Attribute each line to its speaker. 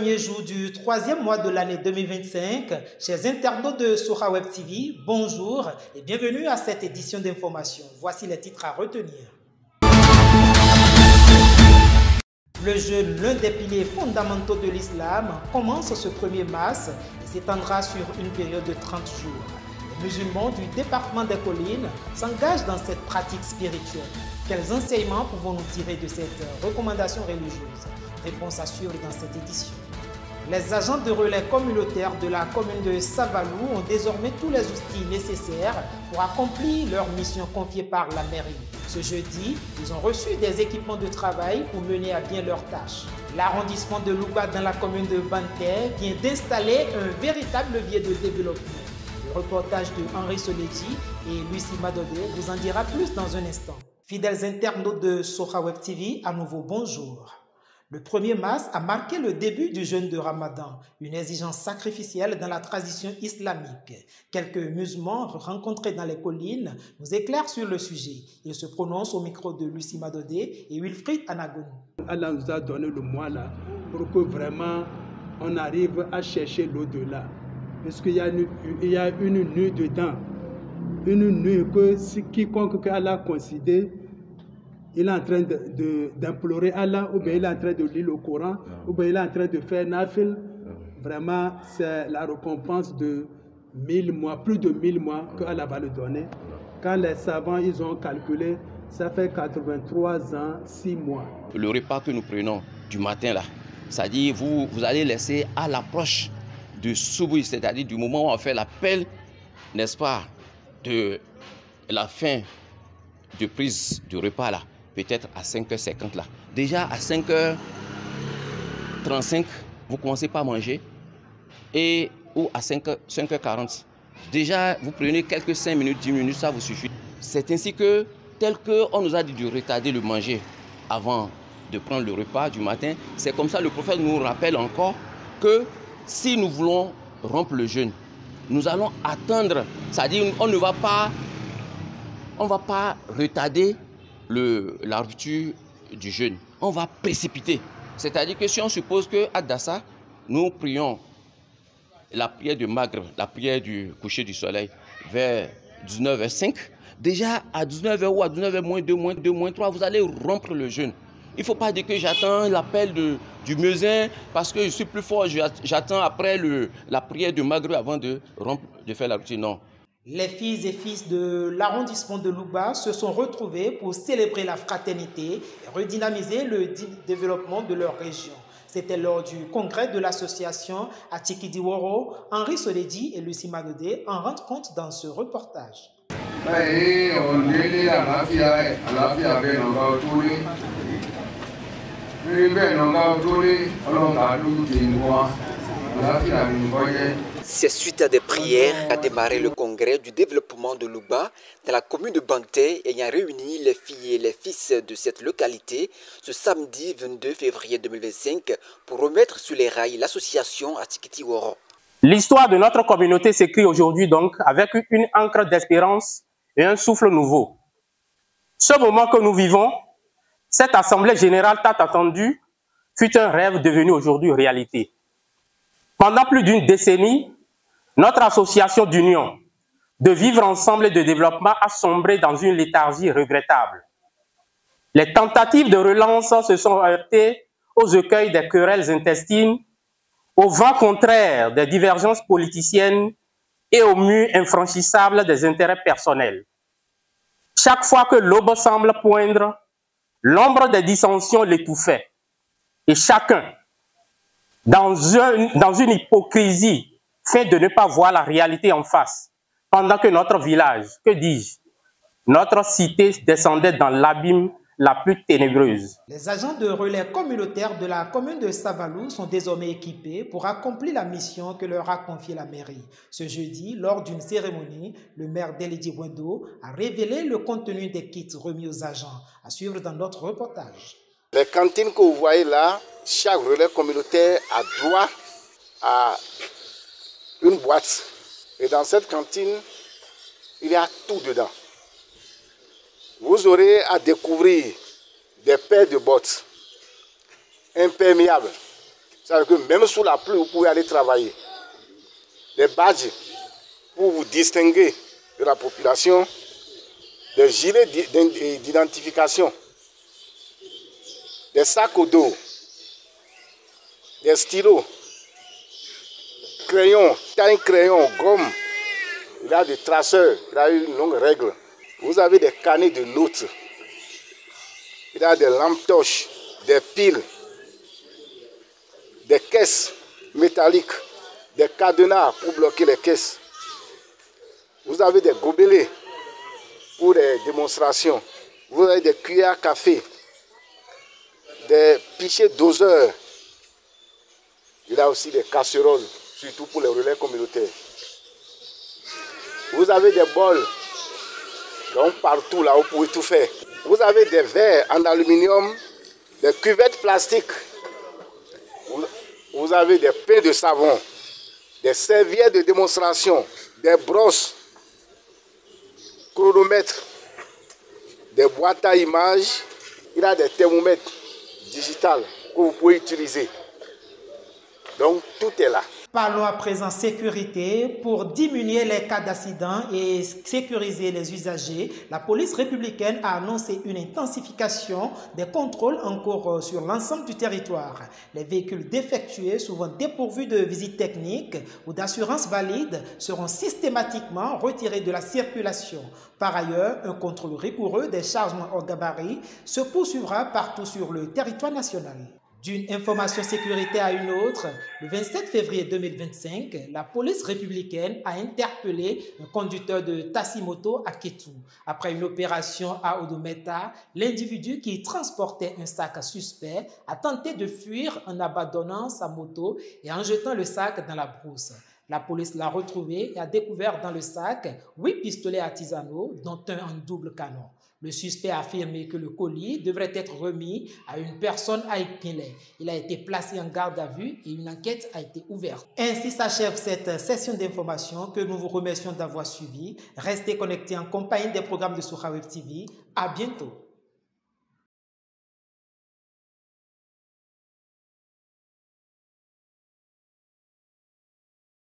Speaker 1: premier jour du troisième mois de l'année 2025, chers internautes de Sora Web TV, bonjour et bienvenue à cette édition d'information. Voici les titres à retenir. Le jeûne, l'un des piliers fondamentaux de l'islam, commence ce 1er mars et s'étendra sur une période de 30 jours. Les musulmans du département des Collines s'engagent dans cette pratique spirituelle. Quels enseignements pouvons-nous tirer de cette recommandation religieuse? Réponse à suivre dans cette édition. Les agents de relais communautaires de la commune de Savalou ont désormais tous les outils nécessaires pour accomplir leur mission confiée par la mairie. Ce jeudi, ils ont reçu des équipements de travail pour mener à bien leurs tâches. L'arrondissement de Louba dans la commune de Banté vient d'installer un véritable levier de développement. Le reportage de Henri Soleti et Lucie Madodé vous en dira plus dans un instant. Fidèles internautes de Sora Web TV, à nouveau bonjour. Le 1er mars a marqué le début du jeûne de Ramadan, une exigence sacrificielle dans la tradition islamique. Quelques musulmans rencontrés dans les collines nous éclairent sur le sujet. Ils se prononcent au micro de Lucie Madodé et Wilfried Anagoun.
Speaker 2: Allah nous a donné le mois là pour que vraiment on arrive à chercher l'au-delà. Parce qu'il y a une nuit dedans. Une nuit que quiconque Allah considère, il est en train d'implorer Allah, ou bien il est en train de lire le Coran, ou bien il est en train de faire nafil. Vraiment, c'est la récompense de 1000 mois, plus de 1000 mois que Allah va le donner. Quand les savants ils ont calculé, ça fait 83 ans, 6 mois.
Speaker 3: Le repas que nous prenons du matin là, c'est-à-dire vous allez laisser à l'approche du Souboui, c'est-à-dire du moment où on fait l'appel, n'est-ce pas, de la fin de prise du repas là, peut-être à 5h50 là. Déjà à 5h35, vous commencez pas à manger, ou à 5h40. Déjà, vous prenez quelques 5 minutes, 10 minutes, ça vous suffit. C'est ainsi que, tel qu'on nous a dit de retarder le manger avant de prendre le repas du matin, c'est comme ça le prophète nous rappelle encore que si nous voulons rompre le jeûne, nous allons attendre, c'est-à-dire on ne va pas retarder la rupture du jeûne, on va précipiter. C'est-à-dire que si on suppose qu'à Dassa, nous prions la prière de Maghreb, la prière du coucher du soleil, vers 19h05, déjà à 19h ou à 19h moins 2, moins 2, moins 3, vous allez rompre le jeûne. Il ne faut pas dire que j'attends l'appel du muezzin parce que je suis plus fort, j'attends après la prière de Maghreb avant de faire la routine. Non.
Speaker 1: Les filles et fils de l'arrondissement de Louba se sont retrouvés pour célébrer la fraternité et redynamiser le développement de leur région. C'était lors du congrès de l'association Atikidiworo. Henri Soleti et Lucie Madodé en rendent compte dans ce reportage.
Speaker 4: C'est suite à des prières qu'a démarré le congrès du développement de Louba dans la commune de Banté ayant réuni les filles et les fils de cette localité ce samedi 22 février 2025 pour remettre sur les rails l'association Atikidiworo.
Speaker 5: L'histoire de notre communauté s'écrit aujourd'hui donc avec une encre d'espérance et un souffle nouveau. Ce moment que nous vivons, cette assemblée générale tant attendue, fut un rêve devenu aujourd'hui réalité. Pendant plus d'une décennie, notre association d'union, de vivre ensemble et de développement a sombré dans une léthargie regrettable. Les tentatives de relance se sont heurtées aux écueils des querelles intestines, au vent contraire des divergences politiciennes et au mur infranchissable des intérêts personnels. Chaque fois que l'aube semble poindre, l'ombre des dissensions l'étouffait. Et chacun, dans une hypocrisie, fait de ne pas voir la réalité en face, pendant que notre village, que dis-je, notre cité descendait dans l'abîme la plus ténébreuse.
Speaker 1: Les agents de relais communautaires de la commune de Savalou sont désormais équipés pour accomplir la mission que leur a confiée la mairie. Ce jeudi, lors d'une cérémonie, le maire Delidi Wendo a révélé le contenu des kits remis aux agents. À suivre dans notre reportage.
Speaker 6: Les cantines que vous voyez là, chaque relais communautaire a droit à une boîte. Et dans cette cantine, il y a tout dedans. Vous aurez à découvrir des paires de bottes imperméables, C'est-à-dire que même sous la pluie, vous pouvez aller travailler. Des badges pour vous distinguer de la population, des gilets d'identification, des sacs au dos, des stylos, crayons, taille crayon, gomme. Il y a des traceurs, il y a une longue règle. Vous avez des carnets de notes. Il y a des lampes torches, des piles, des caisses métalliques, des cadenas pour bloquer les caisses. Vous avez des gobelets pour les démonstrations. Vous avez des cuillères à café, des pichets doseurs. Il y a aussi des casseroles, surtout pour les relais communautaires. Vous avez des bols, donc partout là, vous pouvez tout faire. Vous avez des verres en aluminium, des cuvettes plastiques. Vous avez des pains de savon, des serviettes de démonstration, des brosses, chronomètres, des boîtes à images. Il y a des thermomètres digitales que vous pouvez utiliser. Donc tout est là.
Speaker 1: Parlons à présent sécurité. Pour diminuer les cas d'accident et sécuriser les usagers, la police républicaine a annoncé une intensification des contrôles en cours sur l'ensemble du territoire. Les véhicules défectueux, souvent dépourvus de visite technique ou d'assurance valide, seront systématiquement retirés de la circulation. Par ailleurs, un contrôle rigoureux des chargements hors gabarit se poursuivra partout sur le territoire national. D'une information sécurité à une autre, le 27 février 2025, la police républicaine a interpellé un conducteur de taxi-moto à Kétou. Après une opération à Odometa, l'individu qui transportait un sac suspect a tenté de fuir en abandonnant sa moto et en jetant le sac dans la brousse. La police l'a retrouvé et a découvert dans le sac 8 pistolets artisanaux, dont un en double canon. Le suspect a affirmé que le colis devrait être remis à une personne à Épinay. Il a été placé en garde à vue et une enquête a été ouverte. Ainsi s'achève cette session d'information que nous vous remercions d'avoir suivi. Restez connectés en compagnie des programmes de Soukha Web TV. À bientôt.